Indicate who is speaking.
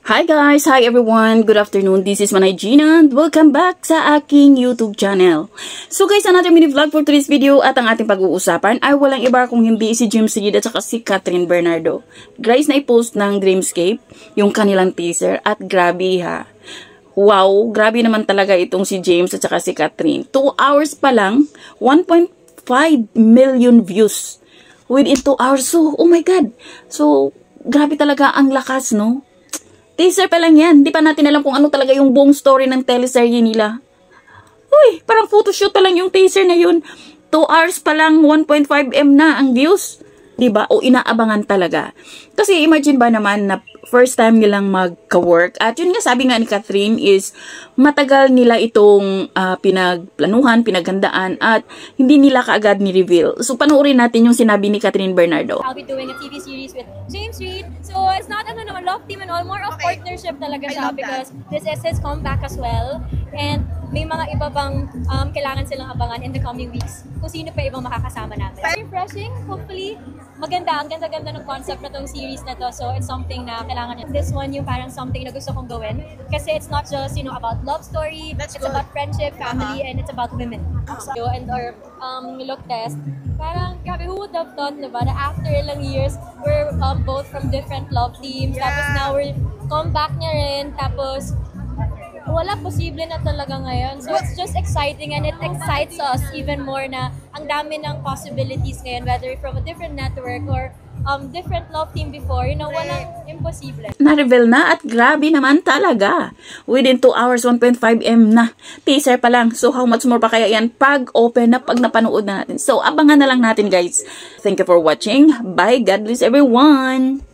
Speaker 1: Hi guys! Hi everyone! Good afternoon! This is Manay Gina and welcome back sa aking YouTube channel. So guys, another mini vlog for today's video at ang ating pag-uusapan ay walang iba kung hindi si James Reid at saka si Catherine Bernardo. Guys, na-post ng Dreamscape yung kanilang teaser at grabe ha. Wow! Grabe naman talaga itong si James at saka si Catherine. 2 hours pa lang, 1.5 million views within 2 hours. So, oh my God! So, grabe talaga ang lakas, no? Teaser pa lang yan. Di pa natin alam kung ano talaga yung buong story ng teleserye nila. Uy, parang photoshoot pa lang yung teaser na yun. 2 hours pa lang, 1.5M na ang views. Diba? O inaabangan talaga. Kasi imagine ba naman na first time nilang magka-work. At yun nga, sabi nga ni Catherine is matagal nila itong pinagplanuhan, pinaghandaan at hindi nila kaagad ni-reveal. So panoorin natin yung sinabi ni Catherine Bernardo.
Speaker 2: I'll be doing a TV series with James Reid. So it's not naman love team and all, more of partnership talaga siya because this is his comeback as well. And may mga iba bang kailangan silang abangan in the coming weeks kung sino pa ibang makakasama natin. Refreshing, hopefully. Maganda, ang ganda-ganda ng concept na tong series na to. So it's something na kailangan. This one yung parang something na gusto kong gawin. Kasi it's not just, about love story. It's about friendship, family, and it's about women. So, and our look test, parang, grabe, who would have thought, diba, na after ilang years, we're both from different love teams. Yeah. Tapos now we're comeback niya rin. Tapos, wala, posible na talaga ngayon. So it's just exciting and it excites us even more na ang dami ng possibilities ngayon, whether from a different network or different love team before, walang imposible.
Speaker 1: Na-reveal na at grabe naman talaga. Within 2 hours, 1.5M na. Teaser pa lang. So how much more pa kaya yan pag open na, pag napanood na natin. So abangan na lang natin guys. Thank you for watching. Bye. God bless everyone.